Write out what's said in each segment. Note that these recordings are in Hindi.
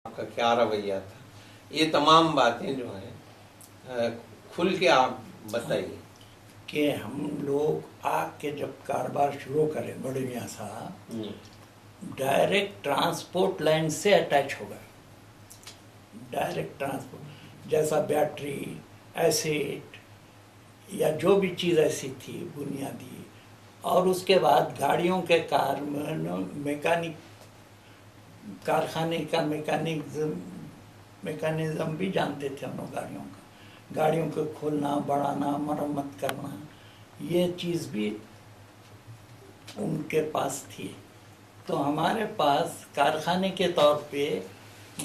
आपका क्या रवैया था, ये तमाम बातें जो हैं खुल के आप बताइए। कि हम लोग आके जब कारोबार शुरू करें बड़े मियाँ साहब, डायरेक्ट ट्रांसपोर्ट लाइन से अटैच हो गए। डायरेक्ट ट्रांसपोर्ट जैसा बैटरी, एसिड या जो भी चीज़ ऐसी थी बुनियादी, और उसके बाद गाड़ियों के मैकेनिक कारखाने का मैकेनिज्म भी जानते थे हम लोग। गाड़ियों को खोलना, बढ़ाना, मरम्मत करना, ये चीज़ भी उनके पास थी। तो हमारे पास कारखाने के तौर पे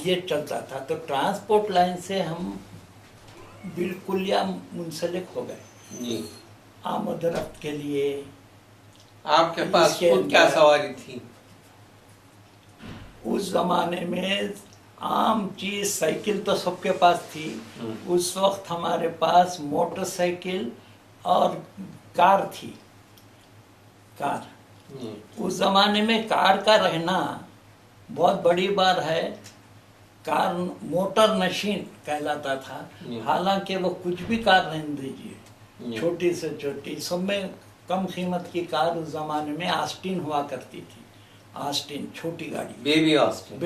ये चलता था। तो ट्रांसपोर्ट लाइन से हम बिल्कुल या मुंसलिक हो गए आमद रफ्त के लिए। आपके पास खुद क्या सवारी थी? उस जमाने में आम चीज साइकिल तो सबके पास थी। उस वक्त हमारे पास मोटरसाइकिल और कार थी। कार उस जमाने में कार का रहना बहुत बड़ी बात है। कार मोटर मशीन कहलाता था। हालांकि वो कुछ भी कार रहने दीजिए, छोटी से छोटी, सब में कम कीमत की कार उस जमाने में आस्टिन हुआ करती थी। आस्टिन छोटी गाड़ी, बेबी आस्टिन,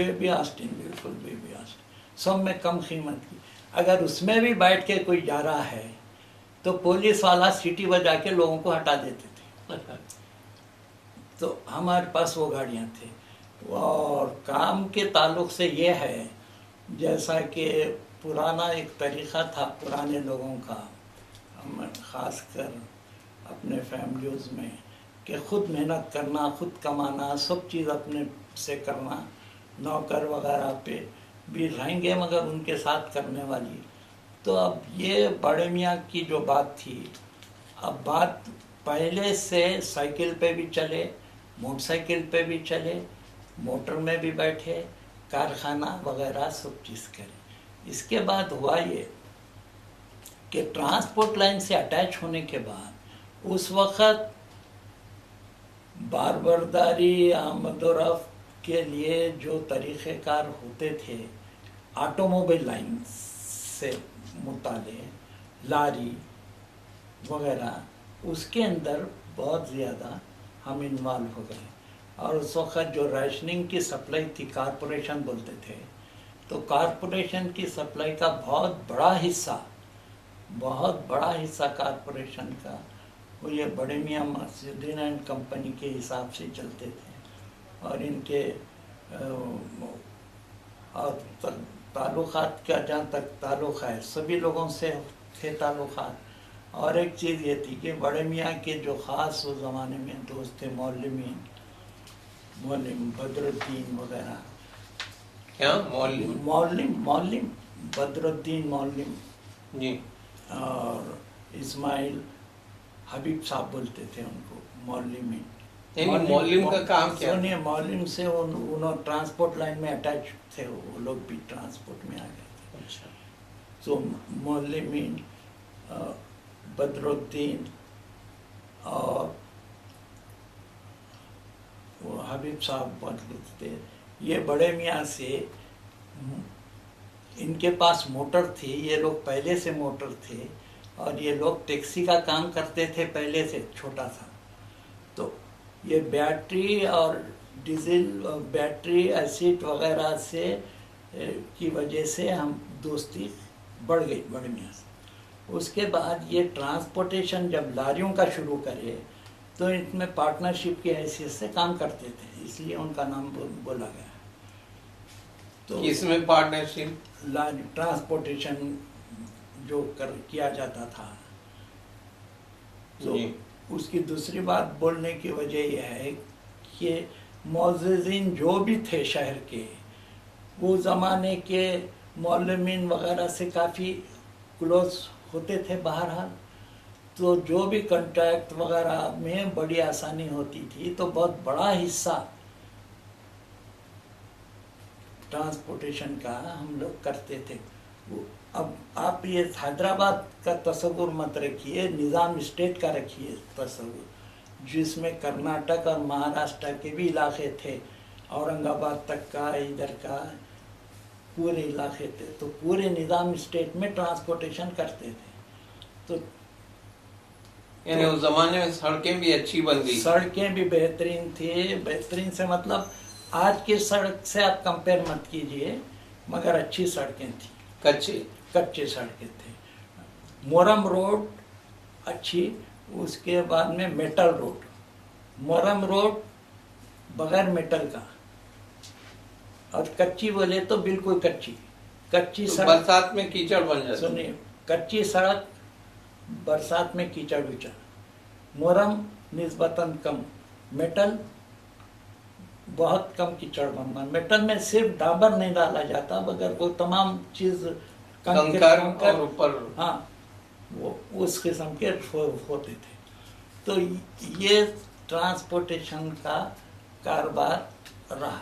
बिल्कुल बेबी आस्टिन, सब में कम कीमत की। अगर उसमें भी बैठ के कोई जा रहा है तो पुलिस वाला सीटी बजा के लोगों को हटा देते थे। तो हमारे पास वो गाड़ियाँ थी। और काम के ताल्लुक से ये है, जैसा कि पुराना एक तरीक़ा था पुराने लोगों का, हम ख़ासकर अपने फैमिलीज़ में, कि खुद मेहनत करना, खुद कमाना, सब चीज़ अपने से करना। नौकर वगैरह पे भी रहेंगे मगर उनके साथ करने वाली। तो अब ये बड़े मियाँ की जो बात थी, अब बात पहले से साइकिल पे भी चले, मोटरसाइकिल पे भी चले, मोटर में भी बैठे, कारखाना वगैरह सब चीज़ करें। इसके बाद हुआ ये कि ट्रांसपोर्ट लाइन से अटैच होने के बाद उस वक़्त बारबरदारी, आमदोरफ्त के लिए जो तरीक़ेकार होते थे ऑटोमोबाइल लाइन से मुताले, लारी वगैरह, उसके अंदर बहुत ज़्यादा हम इन्वॉल्व हो गए। और उस वक़्त जो राशनिंग की सप्लाई थी, कारपोरेशन बोलते थे, तो कारपोरेशन की सप्लाई का बहुत बड़ा हिस्सा कारपोरेशन का, वो ये बड़े मियाँ मस्जिदीन एंड कंपनी के हिसाब से चलते थे। और इनके और ताल्लुक़ात का जहाँ तक ताल्लुक़ है, सभी लोगों से थे ताल्लुक़ात। और एक चीज़ ये थी कि बड़े मियाँ के जो ख़ास उस ज़माने में दोस्त थे, मौलम बदरुद्दीन वगैरह। क्या मौलम बदरुद्दीन मौलम जी, और इस्माइल हबीब साहब बोलते थे उनको, मौलम। मौलम का काम क्या? सुनिए, मौलम से उन्होंने ट्रांसपोर्ट लाइन में अटैच थे, वो लोग भी ट्रांसपोर्ट में आ गए थे। अच्छा। तो मौलम बदरुद्दीन और वो हबीब साहब बोलते थे, ये बड़े मियाँ से, इनके पास मोटर थी, ये लोग पहले से मोटर थे, और ये लोग टैक्सी का काम करते थे पहले से, छोटा सा। तो ये बैटरी और डीजल, बैटरी, एसिड वगैरह से की वजह से हम दोस्ती बढ़ गई बड़े मियाँ से। उसके बाद ये ट्रांसपोर्टेशन जब लारियों का शुरू करे तो इसमें पार्टनरशिप की हैसियत से काम करते थे, इसलिए उनका नाम बोला गया। तो इसमें पार्टनरशिप, लारी ट्रांसपोर्टेशन जो किया जाता था। तो उसकी दूसरी बात बोलने की वजह यह है कि मौज़िज़ीन जो भी थे शहर के, वो ज़माने के मौलमीन वगैरह से काफ़ी क्लोज होते थे बहरहाल। तो जो भी कॉन्ट्रैक्ट वगैरह में बड़ी आसानी होती थी। तो बहुत बड़ा हिस्सा ट्रांसपोर्टेशन का हम लोग करते थे। अब आप ये हैदराबाद का तस्वुर मत रखिए, निज़ाम स्टेट का रखिए तस्वुर, जिसमें कर्नाटक और महाराष्ट्र के भी इलाके थे, औरंगाबाद तक का, इधर का, पूरे इलाके थे, तो पूरे निज़ाम स्टेट में ट्रांसपोर्टेशन करते थे। तो यानी उस जमाने में सड़कें भी अच्छी बन गई। सड़कें भी बेहतरीन थी। बेहतरीन से मतलब आज की सड़क से आप कंपेयर मत कीजिए, मगर अच्छी सड़कें थी। कच्चे सड़कें थे। मोरम रोड अच्छी, उसके बाद में मेटल रोड। मोरम रोड बगैर मेटल का, और कच्ची बोले तो बिल्कुल कच्ची तो सड़क। बरसात में कीचड़ बन जाती। सुनिए, कच्ची सड़क बरसात में कीचड़ विचड़। मोरम निस्बतन कम, मेटल बहुत कम कीचड़ बनना। मेटल में सिर्फ डाबर नहीं डाला जाता, मगर वो तमाम चीज कंकर और ऊपर, हाँ, वो उस किस्म के होते थे। तो ये ट्रांसपोर्टेशन का कारोबार रहा।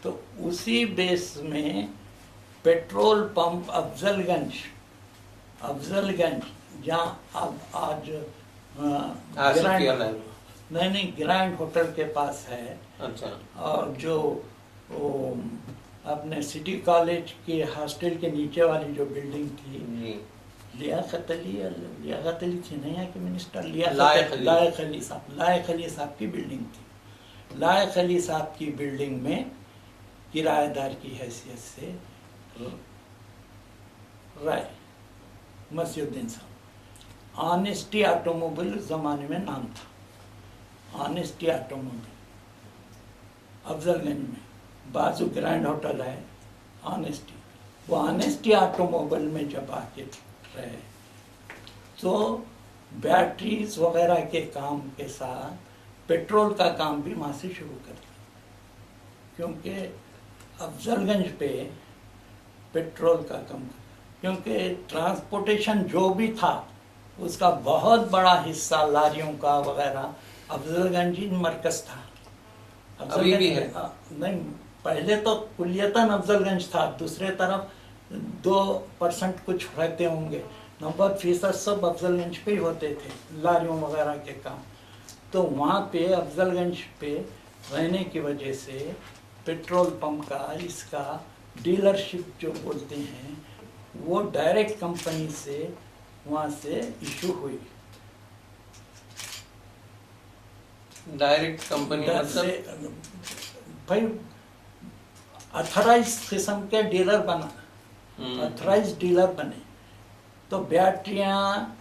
तो उसी बेस में पेट्रोल पंप अफजलगंज जहाँ अब आज नहीं, ग्रैंड होटल के पास है। अच्छा। और जो अपने सिटी कॉलेज के हॉस्टल के नीचे वाली जो बिल्डिंग थी, लियाकत अली थी नहीं, कि मिनिस्टर लायक अली साहब की बिल्डिंग थी। लायक अली साहब की बिल्डिंग में किराएदार की हैसियत से राय मसीउद्दीन साहब। ऑनेस्टी ऑटोमोबाइल उस जमाने में नाम था। ऑनेस्टी ऑटोमोबाइल अफजलगंज में, बाजू ग्रैंड होटल है ऑनेस्टी। वो ऑनेस्टी ऑटोमोबाइल में जब आके रहे, तो बैटरीज वगैरह के काम के साथ पेट्रोल का काम भी वहाँ से शुरू कर दिया, क्योंकि अफजलगंज पे पेट्रोल का कम, क्योंकि ट्रांसपोर्टेशन जो भी था उसका बहुत बड़ा हिस्सा लारियों का वगैरह अफजलगंज ही मरकज था। अभी भी है? नहीं, पहले तो कुलियतन अफजलगंज था, दूसरे तरफ 2% कुछ रहते होंगे, 90% सब अफजलगंज पे ही होते थे लारियों वगैरह के काम। तो वहाँ पे अफजलगंज पे रहने की वजह से पेट्रोल पंप का इसका डीलरशिप जो बोलते हैं, वो डायरेक्ट कंपनी से वहाँ से इशू हुई। डायरेक्ट कंपनी मतलब भाई अथराइज किस्म के डीलर बना, अथराइज डीलर बने। तो बैटरियाँ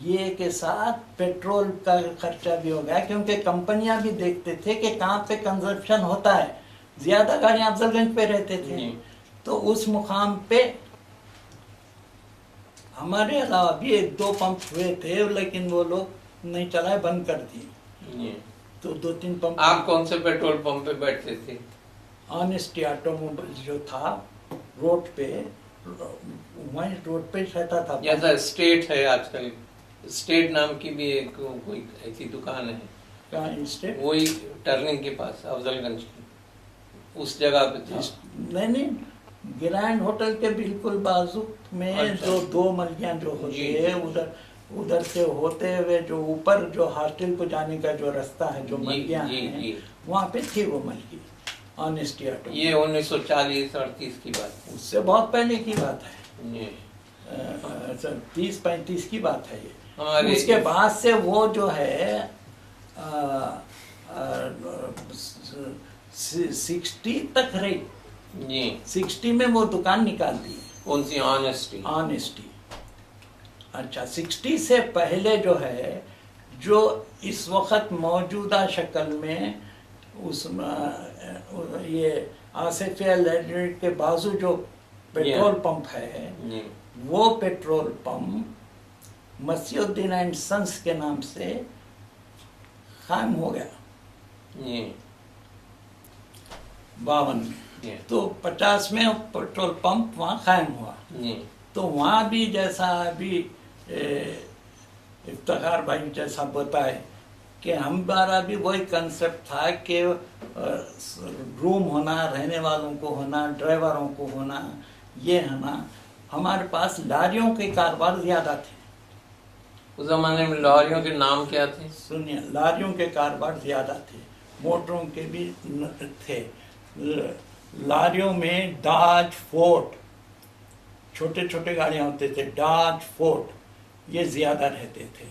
ये के साथ पेट्रोल का खर्चा भी हो गया, क्योंकि कंपनियां भी देखते थे कि कहाँ पे कंजप्शन होता है। ज्यादा गाड़ियां अफजलगंज पे रहते थे, तो उस मुकाम पे हमारे अलावा भी 1-2 पंप हुए थे, लेकिन वो लोग नहीं चलाए, बंद कर दिए। तो 2-3 पंप। आप कौन से पेट्रोल पंप पे बैठते थे? ऑनेस्टी ऑटोमोबाइल जो था रोड पे, वहीं रोड पे रहता था। जैसा स्टेट है आजकल, स्टेट नाम की भी एक कोई ऐसी दुकान है। कहाँ स्टेट? वही टर्निंग के पास अफजलगंज की उस जगह पे था। नहीं, ग्रैंड होटल के बिल्कुल बाजू में। अच्छा। जो 2 मलियां जो होती है, उधर से होते हुए जो ऊपर जो हॉस्टल को जाने का जो रास्ता है, जो मलियां हैं, वहाँ पे थी वो मलिया ऑनेस्टी ऑटो। ये 1940-38 की बात है, उससे बहुत पहले की बात है। 30-35 की बात है ये। उसके बाद से वो जो है 60 तक रही। 60 में वो दुकान निकाल दी। कौन सी? ऑनेस्टी। अच्छा, 60 से पहले जो है, जो इस वक्त मौजूदा शक्ल में उसमें ये आसिफिया लाइब्रेरी के बाजू जो पेट्रोल पंप है, वो पेट्रोल पंप मसीउद्दीन एंड सन्स के नाम से कायम हो गया 52 में। तो 50 में पेट्रोल पंप वहाँ कायम हुआ। तो वहाँ भी जैसा अभी इफ्तिखार भाई जैसा बताए कि हमारा भी वही कंसेप्ट था कि रूम होना, रहने वालों को होना, ड्राइवरों को होना, ये होना। हमारे पास लारियों के कारोबार ज़्यादा थे उस जमाने में। लारियों के नाम क्या थे? सुनिए, लारियों के कारोबार ज़्यादा थे, मोटरों के भी थे। लारियों में डाज फोर्ट, छोटे छोटे गाड़ियां होते थे, डाज फोर्ट, ये ज्यादा रहते थे,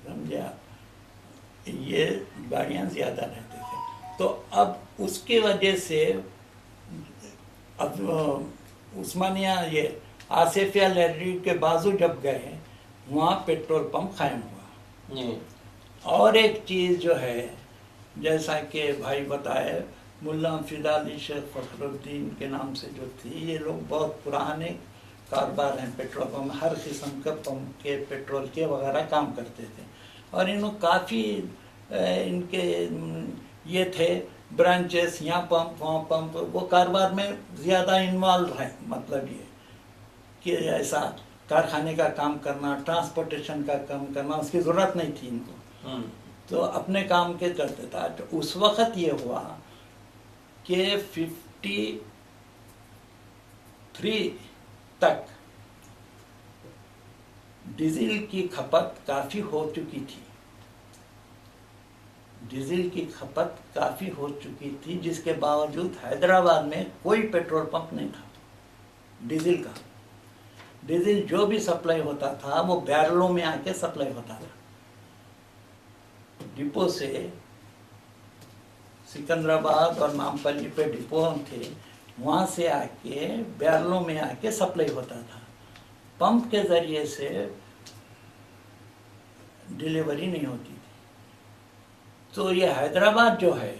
समझे आप? ये गाड़ियां ज्यादा रहते थे। तो अब उसकी वजह से अब उस्मानिया ये आसिफिया लाइब्रेरी के बाजू जब गए, वहाँ पेट्रोल पंप कायम हुआ। और एक चीज़ जो है, जैसा कि भाई बताए, मुल्ला फिदा अली शेख फखरुद्दीन के नाम से जो थी, ये लोग बहुत पुराने कारोबार हैं, पेट्रोल पंप, हर किस्म के पंप के, पेट्रोल के वगैरह काम करते थे। और इन्होंने काफ़ी इनके ये थे ब्रांचेस, यहाँ पंप वहाँ पंप, वो कारोबार में ज़्यादा इन्वॉल्व है। मतलब ये कि ऐसा कारखाने का काम करना, ट्रांसपोर्टेशन का काम करना, उसकी ज़रूरत नहीं थी इनको, तो अपने काम के चलते था। तो उस वक़्त ये हुआ कि 53 तक डीजल की खपत काफ़ी हो चुकी थी, डीजल की खपत काफ़ी हो चुकी थी, जिसके बावजूद हैदराबाद में कोई पेट्रोल पंप नहीं था डीजल का। डीजल जो भी सप्लाई होता था वो बैरलों में आके सप्लाई होता था, डिपो से, सिकंदराबाद और नामपल्ली पे डिपो थे, वहाँ से आके बैरलों में आके सप्लाई होता था। पंप के ज़रिए से डिलीवरी नहीं होती थी। तो ये हैदराबाद जो है,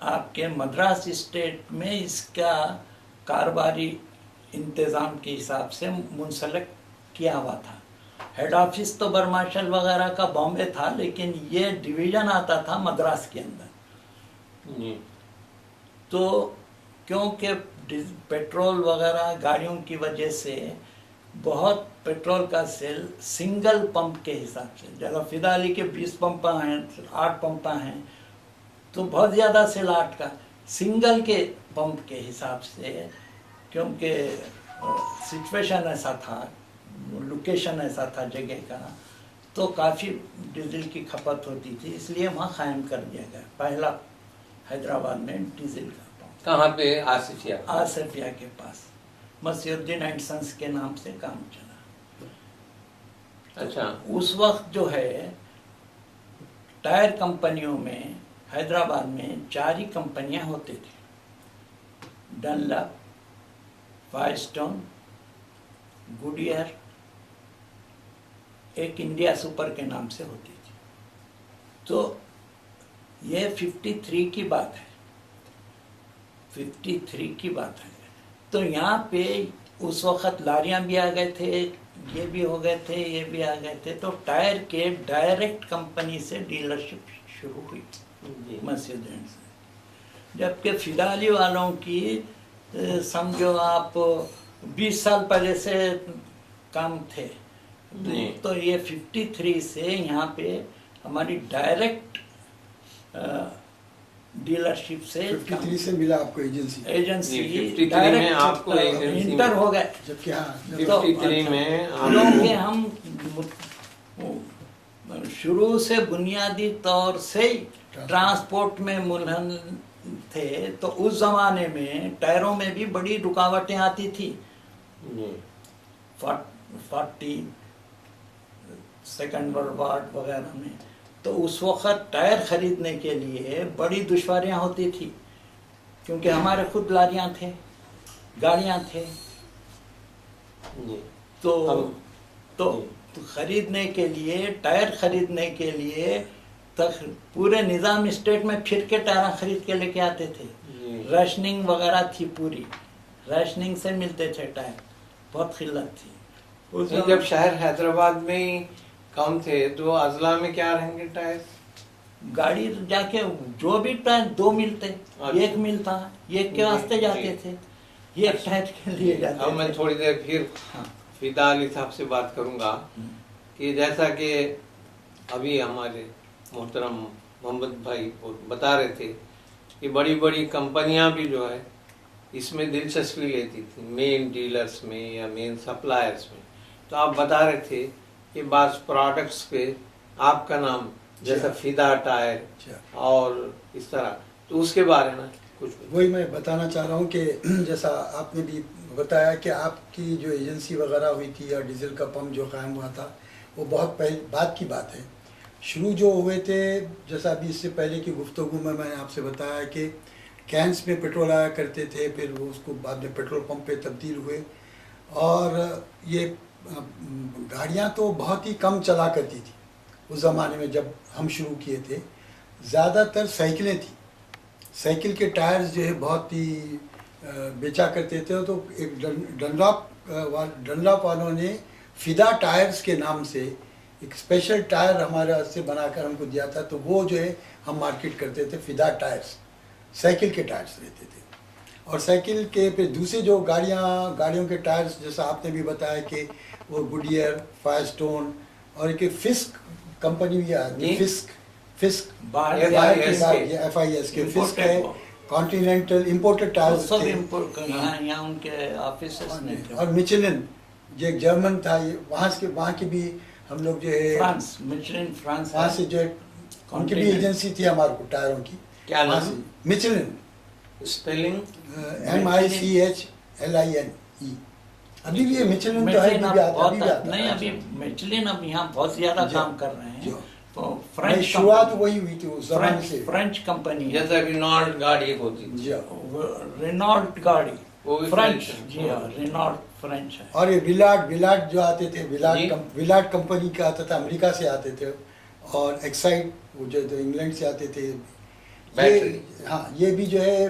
आपके मद्रास स्टेट में इसका कारोबारी इंतज़ाम के हिसाब से मुंसलिक किया हुआ था। हेड ऑफिस तो बरमाशल वगैरह का बॉम्बे था, लेकिन ये डिवीज़न आता था मद्रास के अंदर। तो क्योंकि पेट्रोल वगैरह गाड़ियों की वजह से बहुत पेट्रोल का सेल सिंगल पंप के हिसाब से, जगह फिदा अली के 20 पंप हैं, 8 पंप हैं, तो बहुत ज़्यादा सेल 8 का, सिंगल के पंप के हिसाब से, क्योंकि सिचुएशन ऐसा था, लोकेशन ऐसा था जगह का, तो काफ़ी डीजल की खपत होती थी, इसलिए वहाँ कायम कर दिया गया पहला हैदराबाद में डीजल का पंप। कहाँ पे? आसिफिया। आसिफिया के पास मसीउद्दीन एंड सन्स के नाम से काम चला। अच्छा। उस वक्त जो है टायर कंपनियों में हैदराबाद में 4 ही कंपनियां होती थी, डनलप, फायरस्टोन, गुडियर, एक इंडिया सुपर के नाम से होती थी। तो ये 53 की बात है, 53 की बात है। तो यहाँ पे उस वक़्त लारियाँ भी आ गए थे, ये भी हो गए थे, ये भी आ गए थे। तो टायर के डायरेक्ट कंपनी से डीलरशिप शुरू हुई मर्सिडीज से। जबकि फिदा अली वालों की समझो आप 20 साल पहले से काम थे। तो ये 53 से यहाँ पे हमारी डायरेक्ट डीलरशिप से 53 से मिला आपको एजेंसी 53 में आपको एजेंसी इंटर हो गए। जबकि हाँ 53 में क्योंकि हम शुरू से बुनियादी तौर से ट्रांसपोर्ट में मुलहन थे, तो उस जमाने में टायरों में भी बड़ी रुकावटें आती थी। 40 सेकंड वर्ल्ड वॉर वगैरह में, तो उस वक़्त टायर ख़रीदने के लिए बड़ी दुश्वारियां होती थी, क्योंकि हमारे खुद लारियां थे, गाड़ियां थे। तो ख़रीदने के लिए, टायर ख़रीदने के लिए तक पूरे निज़ाम स्टेट में फिर के टायर ख़रीद के लेके आते थे। राशनिंग वगैरह थी, पूरी राशनिंग से मिलते थे टायर, बहुत किल्लत थी। जब शहर हैदराबाद में कम थे तो अजला में क्या रहेंगे टायर? गाड़ी जाके जो भी टायर 2 मिलते, एक मिलता, एक के वास्ते जाते थे, एक टायर के लिए जाते थे। अब मैं थोड़ी देर फिर फिदा अली साहब से बात करूंगा कि जैसा कि अभी हमारे मोहतरम मोहम्मद भाई बता रहे थे कि बड़ी बड़ी कंपनियां भी जो है इसमें दिलचस्पी लेती थी, मेन डीलर्स में या मेन सप्लायर्स में। तो आप बता रहे थे कि बाज़ प्रोडक्ट्स पे आपका नाम जैसा फिदा टायर अच्छा। और इस तरह, तो उसके बारे में कुछ वही मैं बताना चाह रहा हूँ कि जैसा आपने भी बताया कि आपकी जो एजेंसी वगैरह हुई थी या डीजल का पंप जो कायम हुआ था, वो बहुत पहले बाद की बात है। शुरू जो हुए थे, जैसा अभी इससे पहले की गुफ्तगू में मैंने आपसे बताया कि कैंस में पेट्रोल आया करते थे, फिर वो उसको बाद में पेट्रोल पंप पे तब्दील हुए, और ये गाड़ियाँ तो बहुत ही कम चला करती थी उस ज़माने में जब हम शुरू किए थे। ज़्यादातर साइकिलें थी, साइकिल के टायर्स जो है बहुत ही बेचा करते थे। तो एक डनलॉप वालों ने फिदा टायर्स के नाम से एक स्पेशल टायर हमारे से बनाकर हमको दिया था, तो वो जो है हम मार्केट करते थे फिदा टायर्स, साइकिल के टायर्स रहते थे। और साइकिल के फिर दूसरे जो गाड़ियों के टायर्स, जैसा आपने भी बताया कि वो गुडियर, फायरस्टोन और एक फिस्क कंपनी भी आती है, फिस्क बाहर FIS के फिस्क है, कॉन्टिनेंटल इम्पोर्टेड टायर्स सब थे। इम्पोर्ट यहाँ उनके ऑफिस में थे। और मिचेलिन जो एक जर्मन था, ये वहाँ की भी हम लोग जो है फ्रांस, मिचेलिन फ्रांस, वहाँ से जो है उनकी भी एजेंसी थी हमारे को टायरों की। क्या नाम? मिचेलिन, स्पेलिंग MICHLINE। अभी भी ये मिचेलिन तो है, अभी भी आता नहीं, है। अभी मिचेलिन अब यहाँ बहुत ज्यादा काम कर रहे हैं। तो फ्रेंच शुरुआत वही हुई थी उस जमाने से। फ्रेंच कंपनी, जैसा रिनॉल्ट गाड़ी होती थी, रेनॉल्ट गाड़ी, वो भी फ्रेंच। फ्रेंच। जी हाँ, रेनॉल्ट फ्रेंच है। और ये विलाट जो आते थे, विलाट कंपनी का आता था, अमेरिका से आते थे। और एक्साइड वो जो इंग्लैंड से आते थे। ये हाँ, ये भी जो है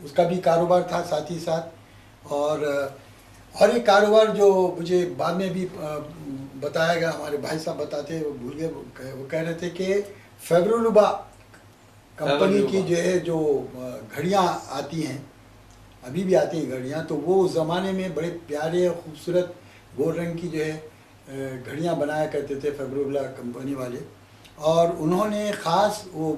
उसका भी कारोबार था साथ ही साथ। और एक कारोबार जो मुझे बाद में भी बताया गया, हमारे भाई साहब बताते, वो भूल गए, वो कह रहे थे कि फेब्रोलुबा कंपनी की जो है जो घड़ियाँ आती हैं, अभी भी आती हैं घड़ियाँ, तो वो उस ज़माने में बड़े प्यारे खूबसूरत गोल रंग की जो है घड़ियाँ बनाया करते थे फेब्रोलुबा कंपनी वाले। और उन्होंने ख़ास वो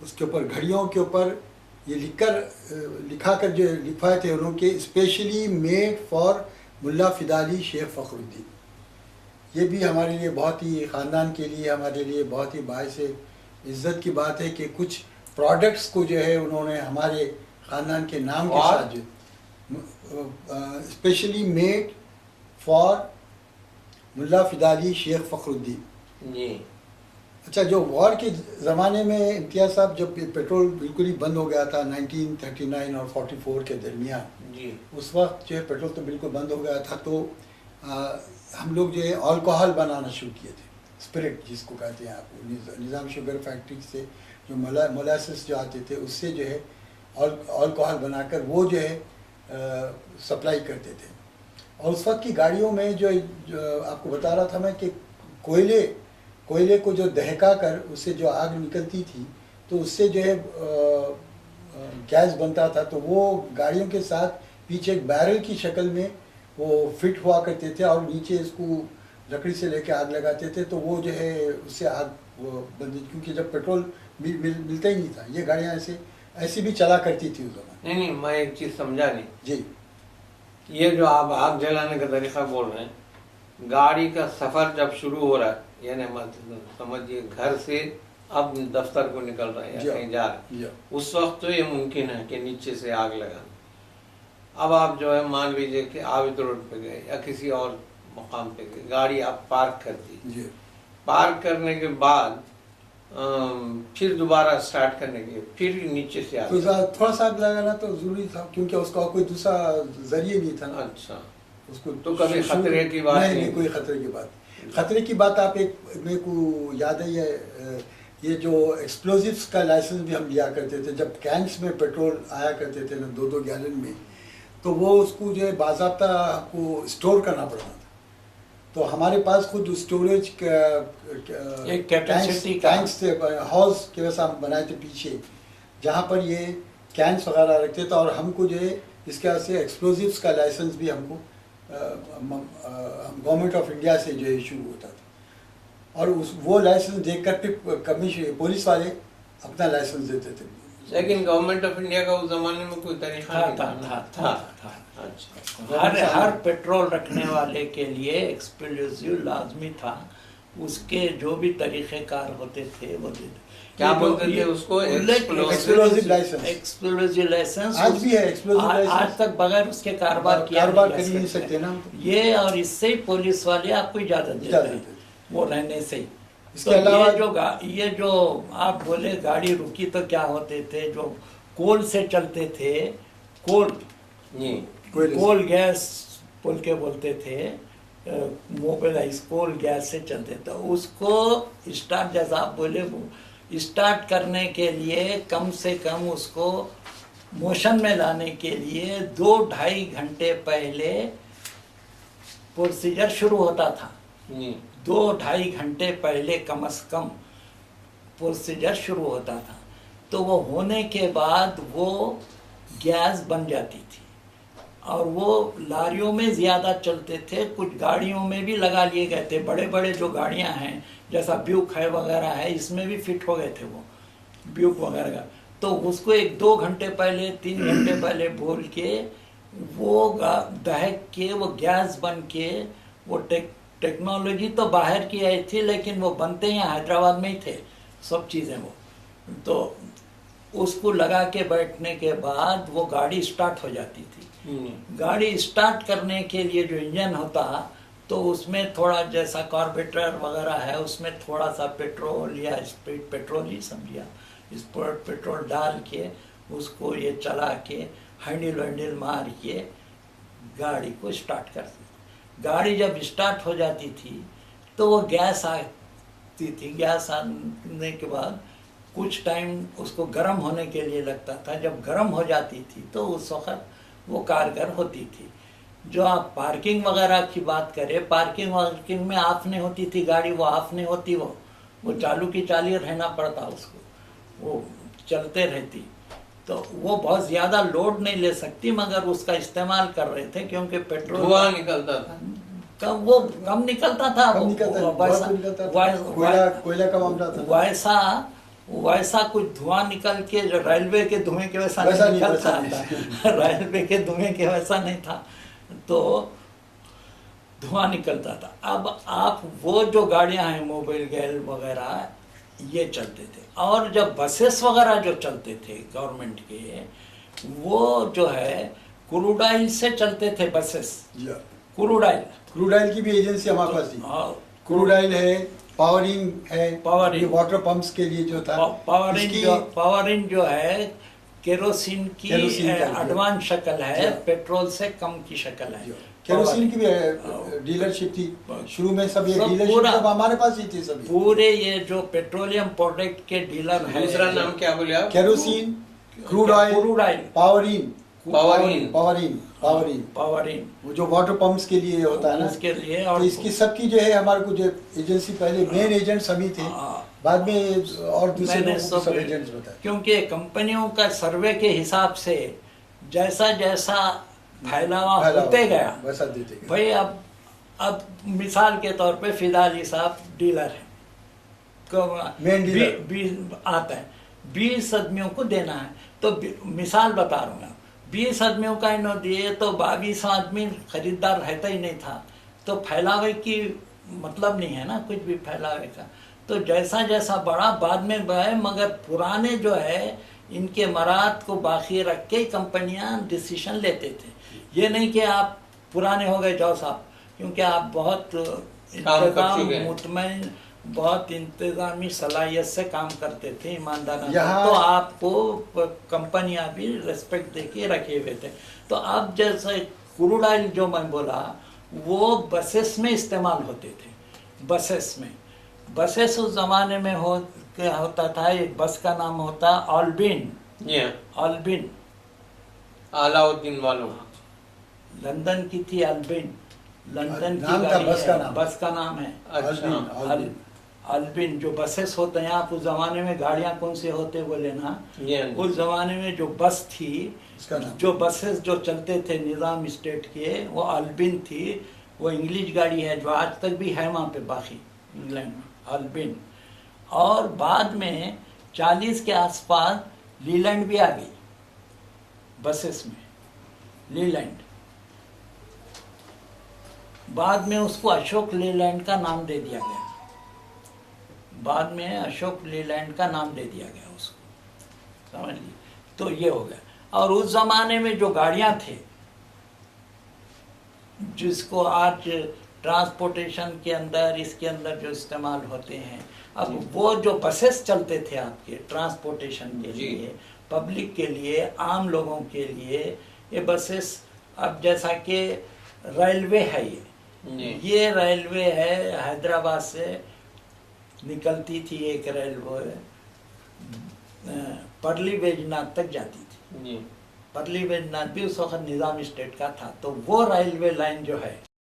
उसके ऊपर, घड़ियों के ऊपर ये लिखा कर जो लिखवाए थे उन्होंने, स्पेशली मेड फॉर मुल्ला फिदा अली शेख फ़खरुद्दीन। ये भी हमारे लिए बहुत ही, ख़ानदान के लिए हमारे लिए बहुत ही बाइस इज़्ज़त की बात है कि कुछ प्रोडक्ट्स को जो है उन्होंने हमारे ख़ानदान के नाम के साथ जो स्पेशली मेड फॉर मुल्ला फिदा अली शेख फ़खरुद्दीन। अच्छा, जो वॉर के ज़माने में इम्तियाज़ साहब, जब पेट्रोल बिल्कुल ही बंद हो गया था 1939 और 44 के दरमियान, उस वक्त जो है पेट्रोल तो बिल्कुल बंद हो गया था, तो हम लोग जो है अल्कोहल बनाना शुरू किए थे, स्पिरिट जिसको कहते हैं आप। निज़ाम शुगर फैक्ट्री से जो मोलासिस जो आते थे, उससे जो है अल्कोहल बनाकर वो जो है सप्लाई करते थे। और उस वक्त की गाड़ियों में जो आपको बता रहा था मैं कि कोयले को जो दहका कर उससे जो आग निकलती थी, तो उससे जो है गैस बनता था, तो वो गाड़ियों के साथ पीछे एक बैरल की शक्ल में वो फिट हुआ करते थे, और नीचे इसको लकड़ी से लेके आग लगाते थे, तो वो जो है उससे आग बंद, क्योंकि जब पेट्रोल मिलता ही नहीं था। ये गाड़ियाँ ऐसे भी चला करती थी उस जमाने। नहीं, मैं एक चीज़ समझा नहीं जी। ये जो आप आग जलाने का तरीका बोल रहे हैं, गाड़ी का सफ़र जब शुरू हो रहा है, यानी समझिए घर से अब दफ्तर को निकल रहे हैं या कहीं जा रहे हैं, उस वक्त तो ये मुमकिन है कि नीचे से आग लगाना। अब आप जो है मान लीजिए कि आबिद रोड पे गए या किसी और मुकाम पे गए, गाड़ी आप पार्क कर दी, पार्क करने के बाद फिर दोबारा स्टार्ट करने के फिर नीचे से आग, तो थोड़ा सा आग लगाना तो जरूरी था, क्योंकि उसका कोई दूसरा जरिए नहीं था ना। अच्छा, उसको तो कभी खतरे की बात नहीं, कोई खतरे की बात। खतरे की बात आप एक मेरे को याद है, ये जो एक्सप्लोजिव्स का लाइसेंस भी हम लिया करते थे, जब कैंस में पेट्रोल आया करते थे ना 2-2 गैलन में, तो वो उसको जो है बाज़ाब्ता आपको स्टोर करना पड़ता था। तो हमारे पास खुद स्टोरेज एक कैपेसिटी टैंक्स थे, हाउस के वैसा हम बनाए थे पीछे, जहाँ पर ये कैंस वगैरह रखते थे। और हमको जो है इसके वजह से एक्सप्लोजिव्स का लाइसेंस भी हमको गवर्नमेंट ऑफ इंडिया से जो है इशू होता था, और वो लाइसेंस देखकर फिर कमीशन पुलिस वाले अपना लाइसेंस देते थे। लेकिन गवर्नमेंट ऑफ इंडिया का उस जमाने में कोई तरीका था। अच्छा, हर पेट्रोल रखने वाले के लिए एक्सप्लोजिव लाजमी था, उसके जो भी तरीक़ेकार होते थे वो देते। क्या बोलते थे उसको? Explosive licence. एक्सप्लोसिव लाइसेंस आज भी है एक्सप्लोसिव लाइसेंस। आज तक बगैर उसके कारोबार कर ही नहीं सकते ना। ये और इससे ही पुलिस वाले आपको इजाजत देते हैं वो रहने से ही। इसके तो अलावा ये जो आप बोले गाड़ी रुकी तो क्या होते थे, जो कोल से चलते थे, कोल गैस बोल के बोलते थे, मोबिलाइज कोल गैस से चलते थे, उसको स्टार्ट जैसा आप बोले स्टार्ट करने के लिए कम से कम उसको मोशन में लाने के लिए 2-2.5 घंटे पहले प्रोसीजर शुरू होता था। 2-2.5 घंटे पहले कम से कम प्रोसीजर शुरू होता था। तो वो होने के बाद वो गैस बन जाती थी और वो लारियों में ज़्यादा चलते थे, कुछ गाड़ियों में भी लगा लिए गए थे। बड़े बड़े जो गाड़ियां हैं जैसा ब्यूक है वगैरह है, इसमें भी फिट हो गए थे वो ब्यूक वगैरह का। तो उसको 1-2 घंटे पहले 3 घंटे पहले बोल के वो दहक के वो गैस बन के वो टेक्नोलॉजी तो बाहर की आई थी, लेकिन वो बनते यहाँ हैदराबाद में ही थे सब चीज़ें वो। तो उसको लगा के बैठने के बाद वो गाड़ी स्टार्ट हो जाती थी। गाड़ी स्टार्ट करने के लिए जो इंजन होता तो उसमें थोड़ा जैसा कार्बोरेटर वगैरह है, उसमें थोड़ा सा पेट्रोल या स्प्रीट पेट्रोल ही समझिए, स्प्रीट पेट्रोल डाल के उसको ये चला के हैंडल वैंडल मार के गाड़ी को स्टार्ट करती। गाड़ी जब स्टार्ट हो जाती थी तो वो गैस आती थी। गैस आने के बाद कुछ टाइम उसको गर्म होने के लिए लगता था। जब गर्म हो जाती थी तो उस वक्त वो कारगर होती थी। जो आप पार्किंग वगैरह की बात करें, पार्किंग में ऑफ नहीं होती थी गाड़ी, वो ऑफ नहीं होती, वो चालू की चालू रहना पड़ता उसको, वो चलते रहती। तो वो बहुत ज़्यादा लोड नहीं ले सकती, मगर उसका इस्तेमाल कर रहे थे क्योंकि पेट्रोल धुआं निकलता था। वो कम निकलता था, कोयला का मामला था। वैसा कुछ धुआं निकल के जो रेलवे के धुएं के वैसा नहीं निकलता था। रेलवे के धुएं के वैसा नहीं था, तो धुआं निकलता था। अब आप वो जो गाड़ियां हैं मोबाइल गैल वगैरह ये चलते थे, और जब बसेस वगैरह जो चलते थे गवर्नमेंट के, वो जो है क्रूड ऑयल से चलते थे बसेस। क्रूड ऑयल की भी एजेंसी हमारे पास थी। क्रूड ऑयल है, पावरिंग है, वाटर पंप्स के लिए जो था। पावरिंग जो है केरोसिन की एडवांस शक्ल है, पेट्रोल से कम की शक्ल है। केरोसिन की भी डीलरशिप थी शुरू में, सब ये डीलरशिप सब हमारे पास ही थी सभी। पूरे ये जो पेट्रोलियम प्रोडक्ट के डीलर है। दूसरा नाम क्या बोले आप? केरोसिन, क्रूड ऑयल, पावरिन वो जो वाटर पंप्स के लिए होता है ना, उसके लिए। और तो इसकी सबकी जो है हमारे को जो एजेंसी पहले मेन एजेंट्स हम ही थे, बाद में और दूसरे सब एजेंट्स बताए। क्योंकि कंपनियों का सर्वे के हिसाब से जैसा जैसा फैलावा होते गया वैसा देते गए। भाई अब मिसाल के तौर पे फिदा अली साहब डीलर है, मेन डीलर आता है, 20 आदमियों को देना है। तो मिसाल बता रहा हूँ, 20 आदमियों का इन्होंने दिए तो 22 आदमी खरीदार रहता ही नहीं था, तो फैलावे की मतलब नहीं है ना कुछ भी फैलावे का। तो जैसा जैसा बड़ा बाद में बढ़े, मगर पुराने जो है इनके मराद को बाकी रख के कंपनियां डिसीजन लेते थे। ये नहीं कि आप पुराने हो गए जाओ साहब, क्योंकि आप बहुत मुतमईन, बहुत इंतजामी सलाहियत से काम करते थे, ईमानदार, तो आपको कंपनियां भी रिस्पेक्ट देके रखे हुए थे। तो अब जैसे क्रूड ऑयल जो मैं बोला वो बसेस में इस्तेमाल होते थे। बसेस उस जमाने में होता था, एक बस का नाम होता ऑल्बिन, अलाउद्दीन वालों, लंदन की थी ऑल्बिन, लंदन की गाड़ी बस का नाम है। अच्छा, ऑल्बिन जो बसेस होते हैं, आप उस जमाने में गाड़ियां कौन से होते बोले ना, उस जमाने में जो बस थी, जो बसेस जो चलते थे निज़ाम स्टेट के, वो ऑल्बिन थी। वो इंग्लिश गाड़ी है जो आज तक भी है वहाँ पे बाकी इंग्लैंड में, ऑल्बिन। और बाद में 40 के आसपास लीलैंड भी आ गई बसेस में, लीलैंड। बाद में उसको अशोक लीलैंड का नाम दे दिया गया। बाद में अशोक लीलैंड का नाम दे दिया गया उसको, समझ लीजिए। तो ये हो गया। और उस जमाने में जो गाड़ियां थे, जिसको आज ट्रांसपोर्टेशन के अंदर, इसके अंदर जो इस्तेमाल होते हैं, अब वो जो बसेस चलते थे आपके ट्रांसपोर्टेशन के लिए, पब्लिक के लिए, आम लोगों के लिए, ये बसेस अब जैसा कि रेलवे है, ये रेलवे है, हैदराबाद से निकलती थी एक रेलवे, परली बैजनाथ तक जाती थी। परली बैजनाथ भी उस वक्त निजाम स्टेट का था। तो वो रेलवे लाइन जो है